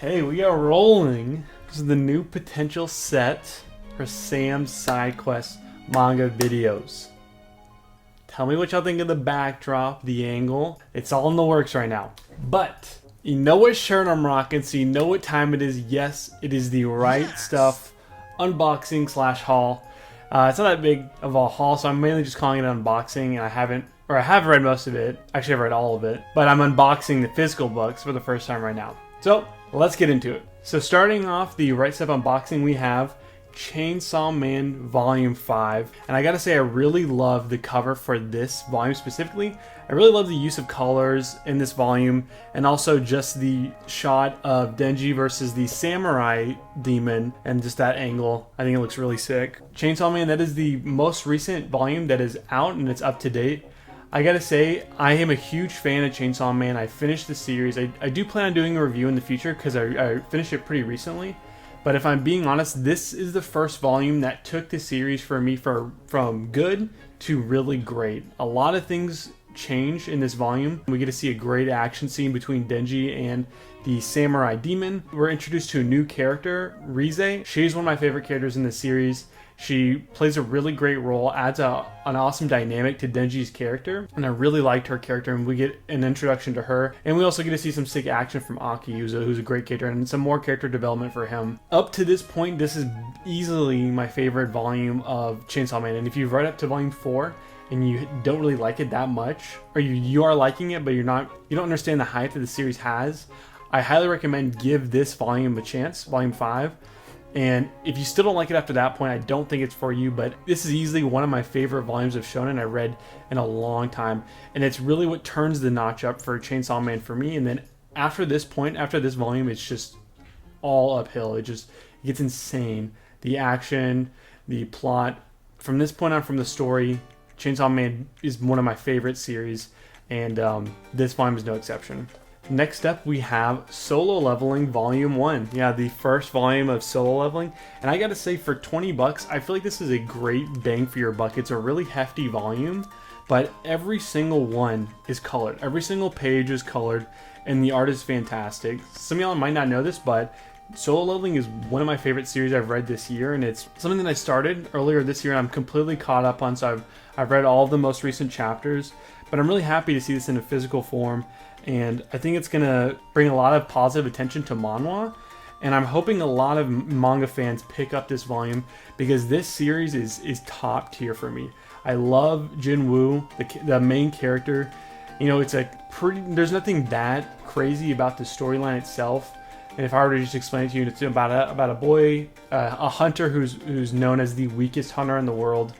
Okay, we are rolling. This is the new potential set for Sam's Sidequest manga videos. Tell me what y'all think of the backdrop, the angle. It's all in the works right now. But you know what shirt I'm rocking, so you know what time it is. Yes, it is the RightStuf unboxing slash haul. It's not that big of a haul, so I'm mainly just calling it an unboxing, and I have read most of it. Actually, I've read all of it, but I'm unboxing the physical books for the first time right now. So let's get into it. So starting off the RightStuf unboxing, we have Chainsaw Man Volume 5, and I gotta say I really love the cover for this volume specifically. I really love the use of colors in this volume, and also just the shot of Denji versus the samurai demon and just that angle. I think it looks really sick. Chainsaw Man, that is the most recent volume that is out and it's up to date. I gotta say, I am a huge fan of Chainsaw Man. I finished the series. I do plan on doing a review in the future because I finished it pretty recently. But if I'm being honest, this is the first volume that took the series for me from good to really great. A lot of things change in this volume. We get to see a great action scene between Denji and the samurai demon. We're introduced to a new character, Rize. She's one of my favorite characters in the series. She plays a really great role, adds an awesome dynamic to Denji's character, and I really liked her character, and we get an introduction to her. And we also get to see some sick action from Aki, who's a great character, and some more character development for him. Up to this point, this is easily my favorite volume of Chainsaw Man, and if you've read up to Volume 4, and you don't really like it that much, or you are liking it, but you don't understand the hype that the series has, I highly recommend give this volume a chance, Volume 5. And if you still don't like it after that point, I don't think it's for you, but this is easily one of my favorite volumes of shonen I read in a long time. And it's really what turns the notch up for Chainsaw Man for me. And then after this point, after this volume, it's just all uphill. It gets insane. The action, the plot. From this point on, from the story, Chainsaw Man is one of my favorite series, and this volume is no exception. Next up, we have Solo Leveling Volume 1. Yeah, the first volume of Solo Leveling. And I gotta say, for 20 bucks, I feel like this is a great bang for your buck. It's a really hefty volume, but every single one is colored. Every single page is colored, and the art is fantastic. Some of y'all might not know this, but Solo Leveling is one of my favorite series I've read this year, and it's something that I started earlier this year and I'm completely caught up on, so I've read all of the most recent chapters, but I'm really happy to see this in a physical form, and I think it's going to bring a lot of positive attention to manhwa, and I'm hoping a lot of manga fans pick up this volume because this series is top tier for me. I love Jin Woo, the main character. You know, there's nothing that crazy about the storyline itself. And if I were to just explain it to you, it's about a boy, a hunter who's known as the weakest hunter in the world,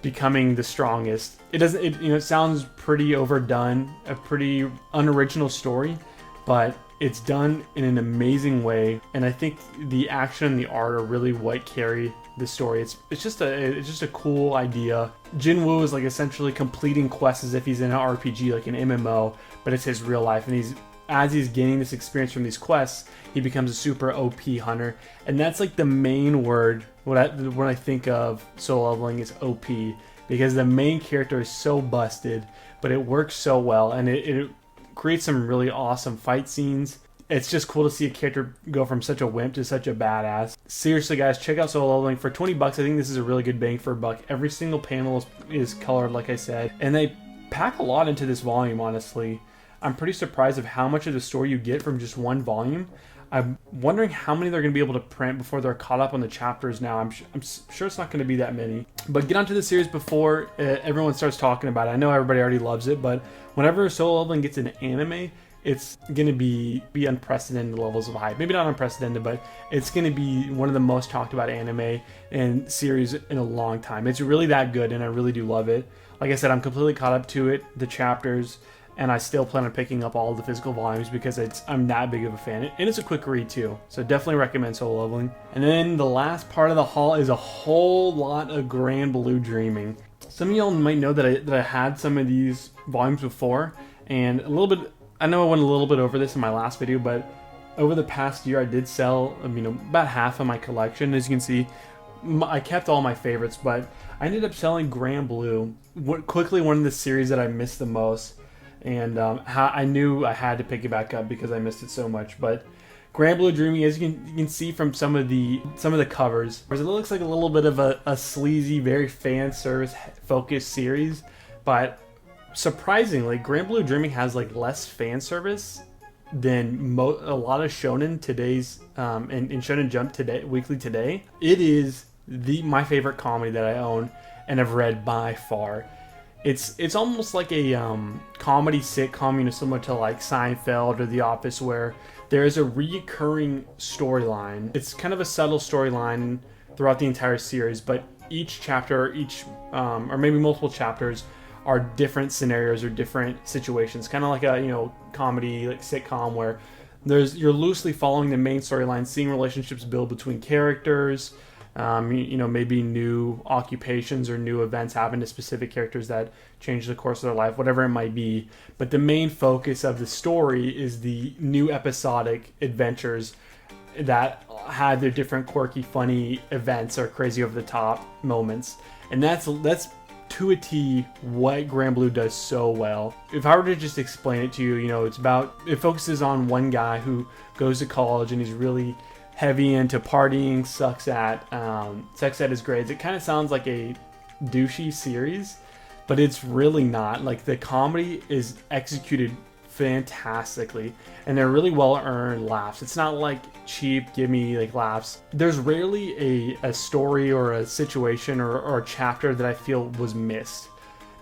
becoming the strongest. It sounds pretty overdone, a pretty unoriginal story, but it's done in an amazing way. And I think the action and the art are really what carry the story. It's just a cool idea. Jin Woo is like essentially completing quests as if he's in an RPG, like an MMO, but it's his real life, and as he's gaining this experience from these quests, he becomes a super OP hunter. And that's like the main word when I think of Solo Leveling is OP, because the main character is so busted, but it works so well, and it creates some really awesome fight scenes. It's just cool to see a character go from such a wimp to such a badass. Seriously guys, check out Solo Leveling. For 20 bucks, I think this is a really good bang for a buck. Every single panel is colored, like I said, and they pack a lot into this volume, honestly. I'm pretty surprised of how much of the story you get from just one volume. I'm wondering how many they're going to be able to print before they're caught up on the chapters now. I'm sure it's not going to be that many. But get onto the series before everyone starts talking about it. I know everybody already loves it, but whenever Solo Leveling gets an anime, it's going to be unprecedented levels of hype. Maybe not unprecedented, but it's going to be one of the most talked about anime and series in a long time. It's really that good, and I really do love it. Like I said, I'm completely caught up to it, the chapters, and I still plan on picking up all of the physical volumes because I'm that big of a fan. And it's a quick read too, so definitely recommend Solo Leveling. And then the last part of the haul is a whole lot of Grand Blue Dreaming. Some of y'all might know that I had some of these volumes before, and I know I went a little bit over this in my last video, but over the past year I did sell about half of my collection. As you can see, I kept all my favorites, but I ended up selling Grand Blue, quickly one of the series that I missed the most. And I knew I had to pick it back up because I missed it so much. But Grand Blue Dreaming, as you can see from some of the covers, it looks like a little bit of a sleazy, very fan service focused series, but surprisingly, Grand Blue Dreaming has like less fan service than a lot of shonen today's in Shonen Jump today, weekly today. It is my favorite comedy that I own and have read by far. It's almost like a comedy sitcom, you know, similar to like Seinfeld or The Office, where there is a recurring storyline. It's kind of a subtle storyline throughout the entire series, but each chapter, or maybe multiple chapters, are different scenarios or different situations. Kind of like a, you know, comedy like sitcom where you're loosely following the main storyline, seeing relationships build between characters. You know, maybe new occupations or new events happen to specific characters that change the course of their life, whatever it might be. But the main focus of the story is the new episodic adventures that had their different quirky, funny events or crazy over the top moments. And that's to a T what Grand Blue does so well. If I were to just explain it to you, you know, it focuses on one guy who goes to college and he's really heavy into partying, sucks at his grades. It kind of sounds like a douchey series, but it's really not. Like, the comedy is executed fantastically, and they're really well earned laughs. It's not like cheap, give me like laughs. There's rarely a story or a situation or a chapter that I feel was missed,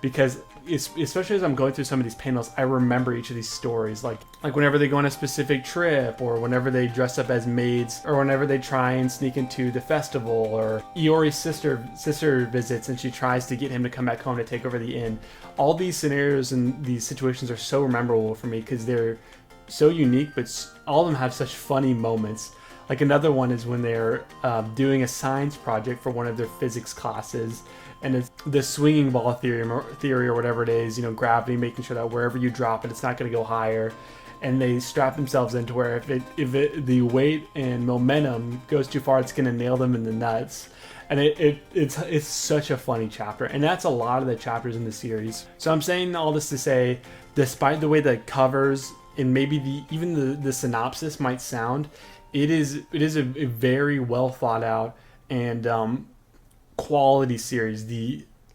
because especially as I'm going through some of these panels, I remember each of these stories, like whenever they go on a specific trip, or whenever they dress up as maids, or whenever they try and sneak into the festival, or Iori's sister visits and she tries to get him to come back home to take over the inn. All these scenarios and these situations are so memorable for me because they're so unique, but all of them have such funny moments. Like, another one is when they're doing a science project for one of their physics classes, and it's the swinging ball theory or whatever it is, you know, gravity, making sure that wherever you drop it, it's not going to go higher. And they strap themselves into where if the weight and momentum goes too far, it's going to nail them in the nuts. And it's such a funny chapter, and that's a lot of the chapters in the series. So I'm saying all this to say, despite the way the covers and maybe even the synopsis might sound, it is a very well thought out and quality series.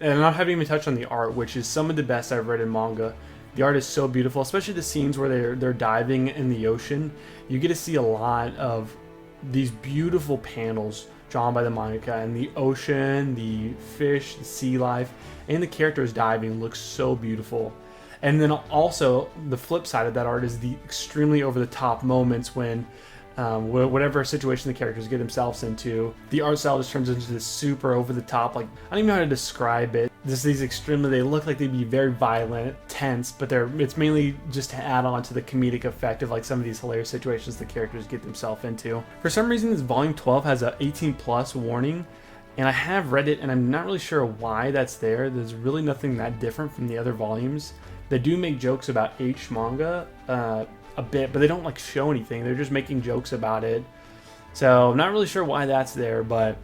And I haven't even touched on the art, which is some of the best I've read in manga. The art is so beautiful, especially the scenes where they're diving in the ocean. You get to see a lot of these beautiful panels drawn by the mangaka, and the ocean, the fish, the sea life, and the characters diving looks so beautiful. And then also the flip side of that art is the extremely over the top moments when whatever situation the characters get themselves into, the art style just turns into this super over the top, like, I don't even know how to describe it. Just these extremely, they look like they'd be very violent, tense, but it's mainly just to add on to the comedic effect of like some of these hilarious situations the characters get themselves into. For some reason, this volume 12 has a 18+ warning, and I have read it and I'm not really sure why that's there. There's really nothing that different from the other volumes. They do make jokes about H manga a bit, but they don't like show anything. They're just making jokes about it. So I'm not really sure why that's there, but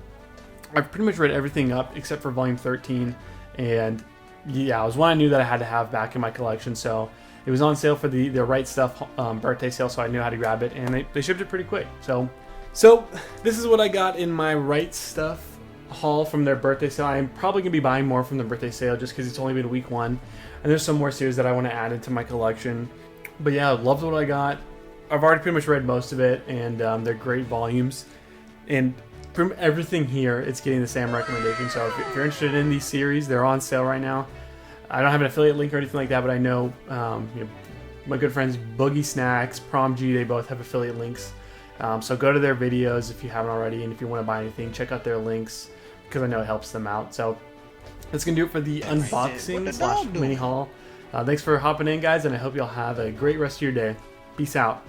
I've pretty much read everything up except for volume 13. And yeah, it was one I knew that I had to have back in my collection. So it was on sale for the RightStuf birthday sale, so I knew how to grab it, and they shipped it pretty quick. So this is what I got in my RightStuf haul from their birthday sale. I'm probably gonna be buying more from the birthday sale just because it's only been week 1, and there's some more series that I want to add into my collection. But yeah, I loved what I got. I've already pretty much read most of it, and they're great volumes. And from everything here, it's getting the same recommendation. So if you're interested in these series, they're on sale right now. I don't have an affiliate link or anything like that, but I know, my good friends Boogie Snacks, Prom G, they both have affiliate links. So go to their videos if you haven't already, and if you want to buy anything, check out their links because I know it helps them out. So that's going to do it for the unboxing / mini haul. Thanks for hopping in, guys, and I hope y'all have a great rest of your day. Peace out.